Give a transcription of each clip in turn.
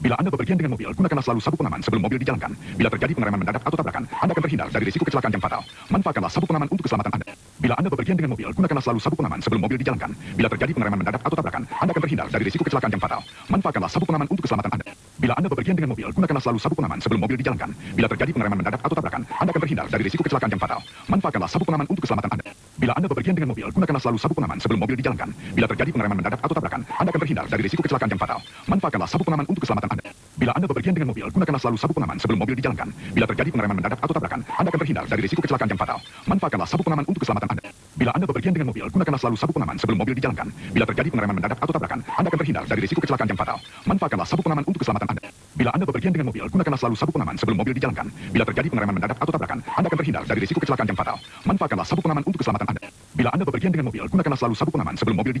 Bila Anda bepergian dengan mobil, gunakanlah selalu sabuk pengaman sebelum mobil dijalankan. Bila terjadi pengereman mendadak atau tabrakan, Anda akan terhindar dari risiko kecelakaan yang fatal. Manfaatkanlah sabuk pengaman untuk keselamatan Anda. Bila Anda bepergian dengan mobil, gunakanlah selalu sabuk pengaman sebelum mobil dijalankan. Bila terjadi pengereman mendadak atau tabrakan, Anda akan terhindar dari risiko kecelakaan yang fatal. Manfaatkanlah sabuk pengaman untuk keselamatan Anda. Bila Anda bepergian dengan mobil, gunakanlah selalu sabuk pengaman sebelum mobil dijalankan. Bila terjadi pengereman mendadak atau tabrakan, Anda akan terhindar dari risiko kecelakaan yang fatal. Manfaatkanlah sabuk pengaman untuk keselamatan Anda. Bila Anda bepergian dengan mobil, gunakanlah selalu sabuk pengaman sebelum mobil dijalankan. Bila terjadi pengereman mendadak atau tabrakan, Anda akan terhindar dari risiko kecelakaan yang fatal. Manfaatkanlah sabuk pengaman untuk keselamatan Anda. Bila Anda bepergian dengan mobil, gunakanlah selalu sabuk pengaman sebelum mobil dijalankan. Bila terjadi pengereman mendadak atau tabrakan, Anda akan terhindar dari risiko kecelakaan yang fatal. Manfaatkanlah sabuk pengaman untuk keselamatan Anda. Bila Anda bepergian dengan mobil, gunakanlah selalu sabuk pengaman sebelum mobil dijalankan. Bila terjadi pengereman mendadak atau tabrakan, Anda akan terhindar dari risiko kecelakaan yang fatal. Manfaatkanlah sabuk pengaman untuk keselamatan Anda. Bila Anda bepergian dengan mobil, gunakanlah selalu sabuk pengaman sebelum mobil dijalankan. Bila terjadi pengereman mendadak atau tabrakan, Anda akan terhindar dari risiko kecelakaan yang fatal. Manfaatkanlah sabuk pengaman untuk keselamatan Anda. Bila Anda bepergian dengan mobil, gunakanlah selalu sabuk pengaman sebelum mobil dijalankan.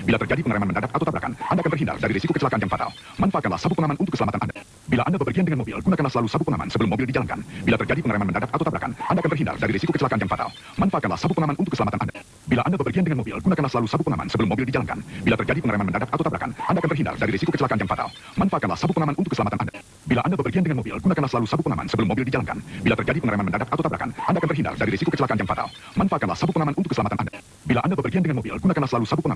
Bila terjadi pengereman mendadak atau tabrakan, Anda akan terhindar dari risiko kecelakaan yang fatal. Manfaatkanlah sabuk pengaman untuk keselamatan Anda. Bila Anda bepergian dengan mobil, gunakanlah selalu sabuk pengaman sebelum mobil dijalankan. Bila terjadi pengereman mendadak atau tabrakan, Anda akan terhindar dari risiko kecelakaan yang fatal. Manfaatkanlah sabuk pengaman untuk keselamatan Anda. Bila Anda bepergian dengan mobil, gunakanlah selalu sabuk pengaman sebelum mobil dijalankan. Bila terjadi pengereman mendadak atau tabrakan, Anda akan terhindar dari risiko kecelakaan yang fatal. Manfaatkanlah sabuk pengaman untuk keselamatan Anda. Bila Anda bepergian dengan mobil, gunakanlah selalu sabuk pengaman sebelum mobil dijalankan. Bila terjadi pengereman mendadak atau tabrakan, Anda akan terhindar dari risiko kecelakaan yang fatal. Manfaatkanlah sabuk pengaman untuk keselamatan Anda. Bila Anda bepergian dengan mobil, gunakanlah selalu sabuk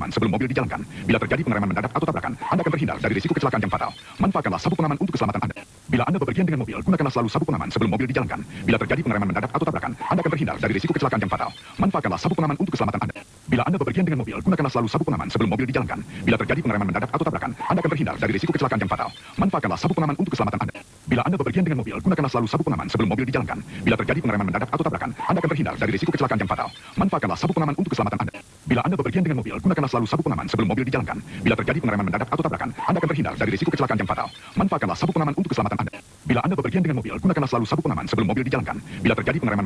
pengaman sebelum mobil dijalankan. Bila terjadi pengereman mendadak atau tabrakan, Anda akan terhindar dari risiko kecelakaan yang fatal. Manfaatkanlah sabuk pengaman untuk keselamatan Anda. Bila Anda bepergian dengan mobil, gunakanlah selalu sabuk pengaman sebelum mobil dijalankan. Bila terjadi pengereman mendadak atau tabrakan, Anda akan terhindar dari risiko kecelakaan yang fatal. Manfaatkanlah sabuk pengaman untuk keselamatan Anda. Bila Anda bepergian dengan mobil, gunakanlah selalu sabuk pengaman sebelum mobil dijalankan. Bila terjadi pengereman mendadak atau tabrakan, Anda akan terhindar dari risiko kecelakaan yang fatal. Manfaatkanlah sabuk pengaman untuk keselamatan Anda. Bila Anda bepergian dengan mobil, gunakanlah selalu sabuk pengaman sebelum mobil dijalankan. Bila terjadi pengereman mendadak atau tabrakan, Anda akan terhindar dari risiko kecelakaan yang fatal. Manfaatkanlah sabuk pengaman untuk keselamatan Anda. Bila Anda bepergian dengan mobil, gunakanlah selalu sabuk pengaman sebelum mobil dijalankan. Bila terjadi pengereman mendadak atau tabrakan, Anda akan terhindar dari risiko kecelakaan yang fatal. Manfaatkanlah sabuk pengaman untuk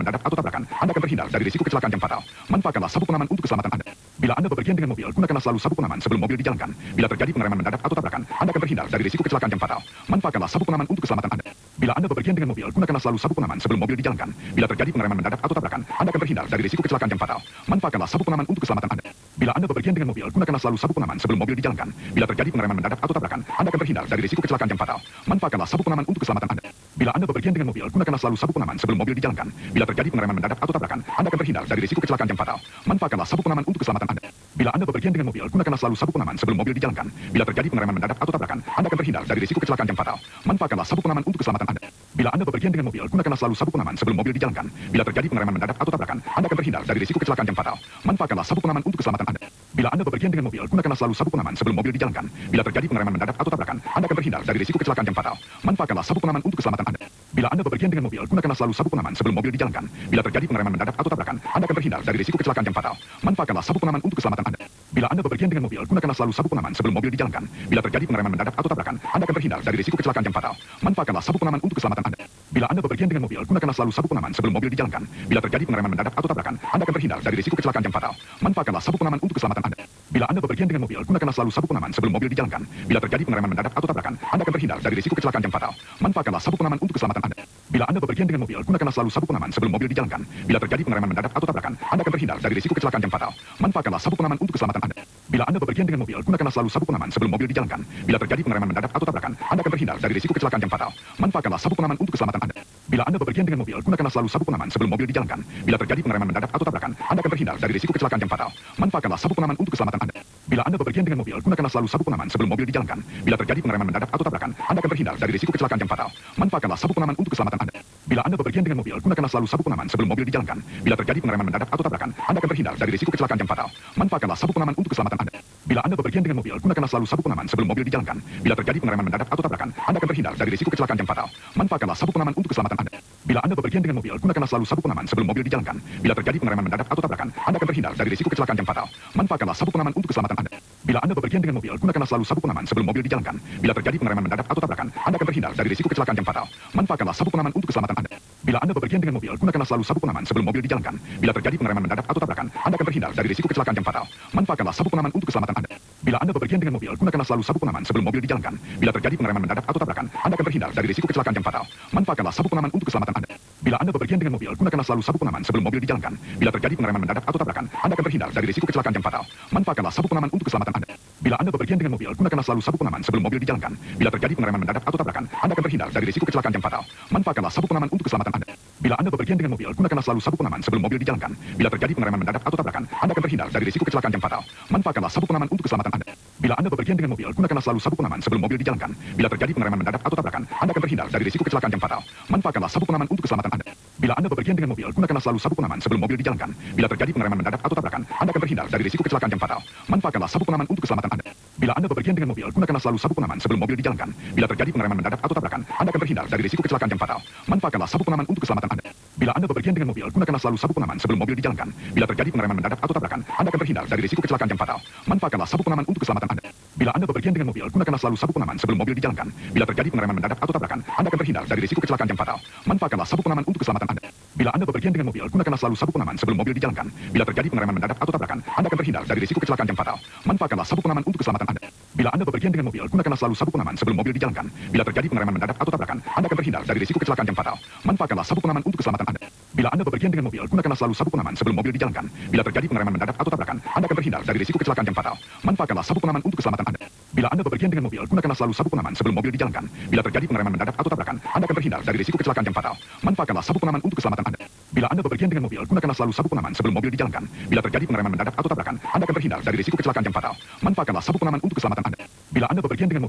keselamatan Anda. Bila Anda bepergian dengan mobil, gunakanlah selalu sabuk pengaman sebelum mobil dijalankan. Bila terjadi pengereman mendadak atau tabrakan, Anda akan terhindar dari risiko kecelakaan yang fatal. Manfaatkanlah sabuk pengaman untuk keselamatan Anda. Bila Anda bepergian dengan mobil, gunakanlah selalu sabuk pengaman sebelum mobil dijalankan. Bila terjadi pengereman mendadak atau tabrakan, Anda akan terhindar dari risiko kecelakaan yang fatal. Manfaatkanlah sabuk pengaman untuk keselamatan Anda. Bila Anda bepergian dengan mobil, gunakanlah selalu sabuk pengaman sebelum mobil dijalankan. Bila terjadi pengereman mendadak atau tabrakan, Anda akan terhindar dari risiko kecelakaan yang fatal. Manfaatkanlah sabuk pengaman untuk keselamatan Anda. Bila Anda bepergian dengan mobil, gunakanlah selalu sabuk pengaman sebelum mobil dijalankan. Bila terjadi pengereman mendadak atau tabrakan, Anda akan terhindar dari risiko kecelakaan yang fatal. Manfaatkanlah sabuk pengaman untuk keselamatan Anda. Bila Anda bepergian dengan mobil, gunakanlah selalu sabuk pengaman sebelum mobil dijalankan. Bila terjadi pengereman mendadak atau tabrakan, Anda akan terhindar dari risiko kecelakaan yang fatal. Manfaatkanlah sabuk pengaman untuk keselamatan Anda. Bila Anda bepergian dengan mobil, gunakanlah selalu sabuk pengaman sebelum mobil dijalankan. Bila terjadi pengereman mendadak atau tabrakan, Anda akan terhindar dari risiko kecelakaan yang fatal. Manfaatkanlah sabuk pengaman untuk keselamatan Anda. Bila Anda bepergian dengan mobil, gunakanlah selalu sabuk pengaman sebelum mobil dijalankan. Bila terjadi pengereman mendadak atau tabrakan, Anda akan terhindar dari risiko kecelakaan yang fatal. Manfaatkanlah sabuk pengaman untuk keselamatan Anda. Bila Anda bepergian dengan mobil, gunakanlah selalu sabuk pengaman sebelum mobil dijalankan. Bila terjadi pengereman mendadak atau tabrakan, Anda akan terhindar dari risiko kecelakaan yang fatal. Manfaatkanlah sabuk pengaman untuk keselamatan Anda. Bila Anda bepergian dengan mobil, gunakanlah selalu sabuk pengaman sebelum mobil dijalankan. Bila terjadi pengereman mendadak atau tabrakan, Anda akan terhindar dari risiko kecelakaan yang fatal. Manfaatkanlah sabuk pengaman untuk keselamatan Anda. Bila Anda bepergian dengan mobil, gunakanlah selalu sabuk pengaman sebelum mobil dijalankan. Bila terjadi pengereman mendadak atau tabrakan, Anda akan terhindar dari risiko kecelakaan yang fatal. Manfaatkanlah sabuk pengaman untuk keselamatan Anda. Bila Anda bepergian dengan mobil, gunakanlah selalu sabuk pengaman sebelum mobil dijalankan. Bila terjadi pengereman mendadak atau tabrakan, Anda akan terhindar dari risiko kecelakaan yang fatal. Manfaatkanlah sabuk pengaman untuk keselamatan Anda. Bila Anda bepergian dengan mobil, gunakanlah selalu sabuk pengaman sebelum mobil dijalankan. Bila terjadi pengereman mendadak atau tabrakan, Anda akan terhindar dari risiko kecelakaan yang fatal. Manfaatkanlah sabuk pengaman untuk keselamatan Anda. Bila Anda bepergian dengan mobil, gunakanlah selalu sabuk pengaman sebelum mobil dijalankan. Bila terjadi pengereman mendadak atau tabrakan, Anda akan terhindar dari risiko kecelakaan yang fatal. Manfaatkanlah sabuk pengaman untuk keselamatan Anda. Bila Anda bepergian dengan mobil, gunakanlah selalu sabuk pengaman sebelum mobil dijalankan. Bila terjadi pengereman mendadak atau tabrakan, Anda akan terhindar dari risiko kecelakaan yang fatal. Manfaatkanlah sabuk pengaman untuk keselamatan Anda. Bila Anda bepergian dengan mobil, gunakanlah selalu sabuk pengaman sebelum mobil dijalankan. Bila terjadi pengereman mendadak atau tabrakan, Anda akan terhindar dari risiko kecelakaan yang fatal. Manfaatkanlah sabuk pengaman untuk keselamatan Anda. Bila Anda bepergian dengan mobil, gunakanlah selalu sabuk pengaman sebelum mobil dijalankan. Bila terjadi pengereman mendadak atau tabrakan, Anda akan terhindar dari risiko kecelakaan yang fatal. Manfaatkanlah sabuk pengaman untuk keselamatan Anda. Bila Anda bepergian dengan mobil, gunakanlah selalu sabuk pengaman sebelum mobil dijalankan. Bila terjadi pengereman mendadak atau tabrakan, Anda akan terhindar dari risiko kecelakaan yang fatal. Manfaatkanlah sabuk pengaman untuk keselamatan Anda. Bila Anda bepergian dengan mobil, gunakanlah selalu sabuk pengaman sebelum mobil dijalankan. Bila terjadi pengereman mendadak atau tabrakan, Anda akan terhindar dari risiko kecelakaan yang fatal. Manfaatkanlah sabuk pengaman untuk keselamatan Anda. Bila Anda bepergian dengan mobil, gunakanlah selalu sabuk pengaman sebelum mobil dijalankan. Bila terjadi pengereman mendadak atau tabrakan, Anda akan terhindar dari risiko kecelakaan yang fatal. Manfaatkanlah sabuk pengaman untuk keselamatan Anda. Bila Anda bepergian dengan mobil, gunakanlah selalu sabuk pengaman sebelum mobil dijalankan. Bila terjadi pengereman mendadak atau tabrakan, Anda akan terhindar dari risiko kecelakaan yang fatal. Manfaatkanlah sabuk pengaman untuk keselamatan Anda. Bila Anda bepergian dengan mobil, gunakanlah selalu sabuk pengaman sebelum mobil dijalankan. Bila terjadi pengereman mendadak atau tabrakan, Anda akan terhindar dari risiko kecelakaan yang fatal. Manfaatkanlah sabuk pengaman untuk keselamatan Anda. Bila Anda bepergian dengan mobil, gunakanlah selalu sabuk pengaman sebelum mobil dijalankan. Bila terjadi pengereman mendadak atau tabrakan, Anda akan terhindar dari risiko kecelakaan yang fatal. Manfaatkanlah sabuk pengaman untuk keselamatan Anda. Bila Anda bepergian dengan mobil, gunakanlah selalu sabuk pengaman sebelum mobil dijalankan. Bila terjadi pengereman mendadak atau tabrakan, Anda akan terhindar dari risiko kecelakaan yang fatal. Manfaatkanlah sabuk pengaman untuk keselamatan Anda. Bila Anda bepergian dengan mobil, gunakanlah selalu sabuk pengaman sebelum mobil dijalankan. Bila terjadi pengereman mendadak atau tabrakan, Anda akan terhindar dari risiko kecelakaan yang fatal. Manfaatkanlah sabuk pengaman untuk keselamatan Anda. Bila Anda bepergian dengan mobil, gunakanlah selalu sabuk pengaman sebelum mobil dijalankan. Bila terjadi pengereman mendadak atau tabrakan, Anda akan terhindar dari risiko kecelakaan yang fatal. Manfaatkanlah sabuk pengaman untuk keselamatan Anda. Bila Anda bepergian dengan mobil, gunakanlah selalu sabuk pengaman sebelum mobil dijalankan. Bila terjadi pengereman mendadak atau tabrakan, Anda akan terhindar dari risiko kecelakaan yang fatal. Manfaatkanlah sabuk pengaman untuk keselamatan Anda. Bila Anda bepergian dengan mobil, gunakanlah selalu sabuk pengaman sebelum mobil dijalankan. Bila terjadi pengereman mendadak atau tabrakan, Anda akan terhindar dari risiko kecelakaan yang fatal. Manfaatkanlah sabuk pengaman untuk keselamatan Anda. Bila Anda bepergian dengan mobil, gunakanlah selalu sabuk pengaman sebelum mobil dijalankan. Bila terjadi pengereman mendadak atau tabrakan, Anda akan terhindar dari risiko kecelakaan yang fatal. Manfaatkanlah sabuk pengaman untuk keselamatan Anda. Bila Anda bepergian dengan mobil, gunakanlah selalu sabuk pengaman sebelum mobil dijalankan. Bila terjadi pengereman mendadak atau tabrakan, Anda akan terhindar dari risiko kecelakaan yang fatal. Manfaatkanlah sabuk pengaman untuk keselamatan Anda. Bila Anda bepergian dengan mobil, gunakanlah selalu sabuk pengaman sebelum mobil dijalankan. Bila terjadi pengereman mendadak atau tabrakan, Anda akan terhindar dari risiko kecelakaan yang fatal. Manfaatkanlah sabuk pengaman untuk keselamatan Anda. Bila Anda bepergian dengan mobil, gunakanlah selalu sabuk pengaman sebelum mobil dijalankan. Bila terjadi pengereman mendadak atau tabrakan, Anda akan terhindar dari risiko kecelakaan yang fatal. Manfaatkanlah sabuk pengaman untuk keselamatan Anda. Bila Anda bepergian dengan mobil, gunakanlah selalu sabuk pengaman sebelum mobil dijalankan. Bila terjadi pengereman mendadak atau tabrakan, Anda akan terhindar dari risiko kecelakaan yang fatal. Manfaatkanlah sabuk pengaman untuk keselamatan Anda. Bila Anda bepergian dengan mobil, gunakanlah selalu sabuk pengaman sebelum mobil dijalankan. Bila terjadi pengereman mendadak atau tabrakan, Anda akan terhindar dari risiko kecelakaan yang fatal. Manfaatkanlah sabuk pengaman untuk keselamatan Anda. Bila Anda bepergian dengan mobil, gunakanlah selalu sabuk pengaman sebelum mobil dijalankan. Bila terjadi pengereman mendadak atau tabrakan, Anda akan terhindar dari risiko kecelakaan yang fatal. Manfaatkanlah sabuk pengaman untuk keselamatan Anda. Bila Anda bepergian dengan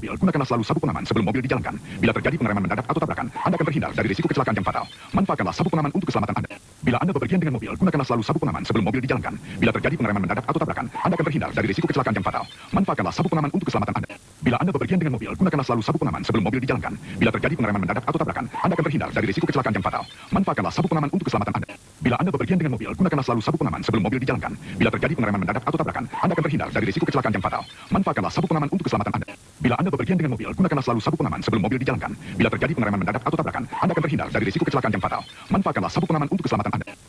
mobil, gunakanlah selalu sabuk pengaman sebelum mobil dijalankan. Bila terjadi pengereman mendadak atau tabrakan, Anda akan terhindar dari risiko kecelakaan yang fatal. Manfaatkanlah sabuk pengaman untuk keselamatan Anda. Bila Anda bepergian dengan mobil, gunakanlah selalu sabuk pengaman sebelum mobil dijalankan. Bila terjadi pengereman mendadak atau tabrakan, Anda akan terhindar dari risiko kecelakaan yang fatal. Manfaatkanlah sabuk pengaman untuk keselamatan Anda. Bila Anda bepergian dengan mobil, gunakanlah selalu sabuk pengaman sebelum mobil dijalankan. Bila terjadi pengereman mendadak atau tabrakan, Anda akan terhindar dari risiko kecelakaan yang fatal. Manfaatkanlah sabuk pengaman untuk keselamatan Anda. Bila Anda bepergian dengan mobil, gunakanlah selalu sabuk pengaman sebelum mobil dijalankan. Bila terjadi pengereman mendadak atau tabrakan, Anda akan terhindar dari risiko kecelakaan yang fatal. Manfaatkanlah sabuk pengaman untuk keselamatan Anda. Bila Anda bepergian dengan mobil, gunakanlah selalu sabuk pengaman sebelum mobil dijalankan. Bila terjadi pengereman mendadak atau tabrakan, Anda akan terhindar dari risiko kecelakaan yang fatal. Manfaatkanlah sabuk pengaman untuk keselamatan Anda.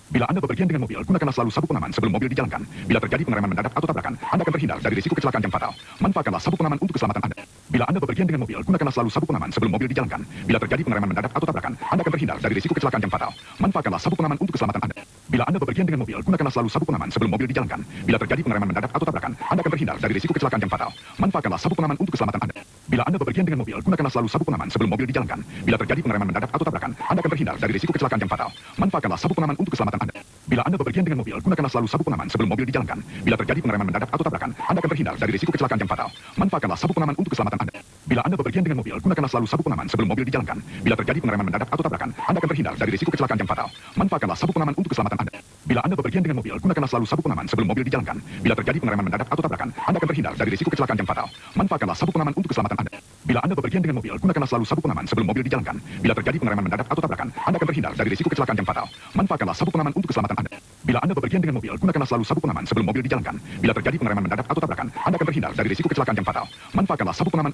Bila Anda bepergian dengan mobil, gunakanlah selalu sabuk pengaman sebelum mobil dijalankan. Bila terjadi pengereman mendadak atau tabrakan, Anda akan terhindar dari risiko kecelakaan yang fatal. Manfaatkanlah sabuk pengaman untuk keselamatan Anda. Bila Anda bepergian dengan mobil, gunakanlah selalu sabuk pengaman sebelum mobil dijalankan. Bila terjadi pengereman mendadak atau tabrakan, Anda akan terhindar dari risiko kecelakaan yang fatal. Manfaatkanlah sabuk pengaman untuk keselamatan Anda. Bila Anda bepergian dengan mobil, gunakanlah selalu sabuk pengaman sebelum mobil dijalankan. Bila terjadi pengereman mendadak atau tabrakan, Anda akan terhindar dari risiko kecelakaan yang fatal. Manfaatkanlah sabuk pengaman untuk keselamatan Anda. Bila Anda bepergian dengan mobil, gunakanlah selalu sabuk pengaman sebelum mobil dijalankan. Bila terjadi pengereman mendadak atau tabrakan, Anda akan terhindar dari risiko kecelakaan yang fatal. Manfaatkanlah sabuk pengaman untuk keselamatan Anda. Bila Anda bepergian dengan mobil, gunakanlah selalu sabuk pengaman sebelum mobil dijalankan. Bila terjadi pengereman mendadak atau tabrakan, Anda akan terhindar dari risiko kecelakaan yang fatal. Manfaatkanlah sabuk pengaman untuk keselamatan Anda. Bila Anda bepergian dengan mobil, gunakanlah selalu sabuk pengaman sebelum mobil dijalankan. Bila terjadi pengereman mendadak atau tabrakan, Anda akan terhindar dari risiko kecelakaan yang fatal. Manfaatkanlah sabuk pengaman untuk keselamatan Anda. Bila Anda bepergian dengan mobil, gunakanlah selalu sabuk pengaman sebelum mobil dijalankan. Bila terjadi pengereman mendadak atau tabrakan, Anda akan terhindar dari risiko kecelakaan yang fatal. Manfaatkanlah sabuk pengaman untuk keselamatan Anda. Bila Anda bepergian dengan mobil, gunakanlah selalu sabuk pengaman sebelum mobil dijalankan. Bila terjadi pengereman mendadak atau tabrakan, Anda akan terhindar dari risiko kecelakaan yang fatal. Manfaatkanlah sabuk pengaman untuk keselamatan Anda. Bila Anda bepergian dengan mobil, gunakanlah selalu sabuk pengaman sebelum mobil dijalankan. Bila terjadi pengereman mendadak atau tabrakan, Anda akan terhindar dari risiko kecelakaan yang fatal. Manfaatkanlah sabuk pengaman untuk keselamatan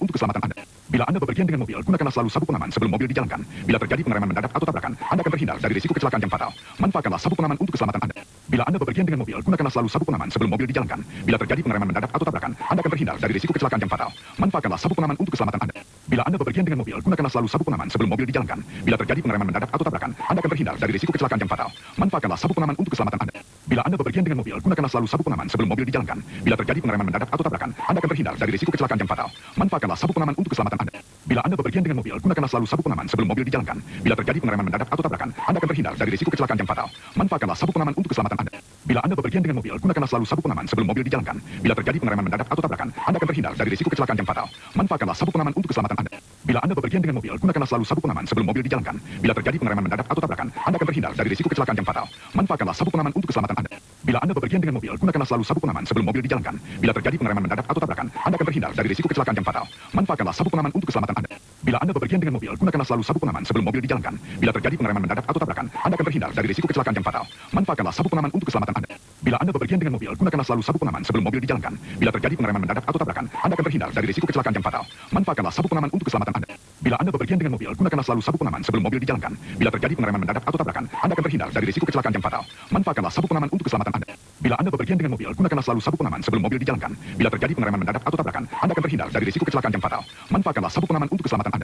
Anda. Bila Anda bepergian dengan mobil, gunakanlah selalu sabuk pengaman sebelum mobil dijalankan. Bila terjadi pengereman mendadak atau tabrakan, Anda akan terhindar dari risiko kecelakaan yang fatal. Manfaatkanlah sabuk pengaman untuk keselamatan Anda. Bila Anda bepergian dengan mobil, gunakanlah selalu sabuk pengaman sebelum mobil dijalankan. Bila terjadi pengereman mendadak atau tabrakan, Anda akan terhindar dari risiko kecelakaan yang fatal. Manfaatkanlah sabuk pengaman untuk keselamatan Anda. Bila Anda bepergian dengan mobil, gunakanlah selalu sabuk pengaman sebelum mobil dijalankan. Bila terjadi pengereman mendadak atau tabrakan, Anda akan terhindar dari risiko kecelakaan yang fatal. Manfaatkanlah sabuk pengaman untuk keselamatan Anda. Bila Anda bepergian dengan mobil, gunakanlah selalu sabuk pengaman sebelum mobil dijalankan. Bila terjadi pengereman mendadak atau tabrakan, Anda akan terhindar dari risiko kecelakaan yang fatal. Manfaatkanlah sabuk pengaman untuk keselamatan Anda. Bila Anda bepergian dengan mobil, gunakanlah selalu sabuk pengaman sebelum mobil dijalankan. Bila terjadi pengereman mendadak atau tabrakan, Anda akan terhindar dari risiko kecelakaan yang fatal. Manfaatkanlah sabuk pengaman untuk keselamatan Anda. Bila Anda bepergian dengan mobil, gunakanlah selalu sabuk pengaman sebelum mobil dijalankan. Bila terjadi pengereman mendadak atau tabrakan, Anda akan terhindar dari risiko kecelakaan yang fatal. Manfaatkanlah sabuk pengaman untuk keselamatan Anda. Bila Anda bepergian dengan mobil, gunakanlah selalu sabuk pengaman sebelum mobil dijalankan. Bila terjadi pengereman mendadak atau tabrakan, Anda akan terhindar dari risiko kecelakaan yang fatal. Manfaatkanlah sabuk pengaman untuk keselamatan Anda. Bila Anda bepergian dengan mobil, gunakanlah selalu sabuk pengaman sebelum mobil dijalankan. Bila terjadi pengereman mendadak atau tabrakan, Anda akan terhindar dari risiko kecelakaan yang fatal. Manfaatkanlah sabuk pengaman untuk keselamatan Anda. Bila Anda bepergian dengan mobil, gunakanlah selalu sabuk pengaman sebelum mobil dijalankan. Bila terjadi pengereman mendadak atau tabrakan, Anda akan terhindar dari risiko kecelakaan yang fatal. Manfaatkanlah sabuk pengaman untuk keselamatan Anda. Bila Anda bepergian dengan mobil, gunakanlah selalu sabuk pengaman sebelum mobil dijalankan. Bila terjadi pengereman mendadak atau tabrakan, Anda akan terhindar dari risiko kecelakaan yang fatal. Manfaatkanlah sabuk pengaman untuk keselamatan Anda. Bila Anda bepergian dengan mobil, gunakanlah selalu sabuk pengaman sebelum mobil dijalankan. Bila terjadi pengereman mendadak atau tabrakan, Anda akan terhindar dari risiko kecelakaan yang fatal. Manfaatkanlah sabuk pengaman untuk keselamatan Anda. Bila Anda bepergian dengan mobil, gunakanlah selalu sabuk pengaman sebelum mobil dijalankan. Bila terjadi pengereman mendadak atau tabrakan, Anda akan terhindar dari risiko kecelakaan yang fatal. Manfaatkanlah sabuk pengaman untuk keselamatan Anda. Bila Anda bepergian dengan mobil, gunakanlah selalu sabuk pengaman sebelum mobil dijalankan. Bila terjadi pengereman mendadak atau tabrakan, Anda akan terhindar dari risiko kecelakaan yang fatal. Manfaatkanlah sabuk pengaman untuk keselamatan Anda.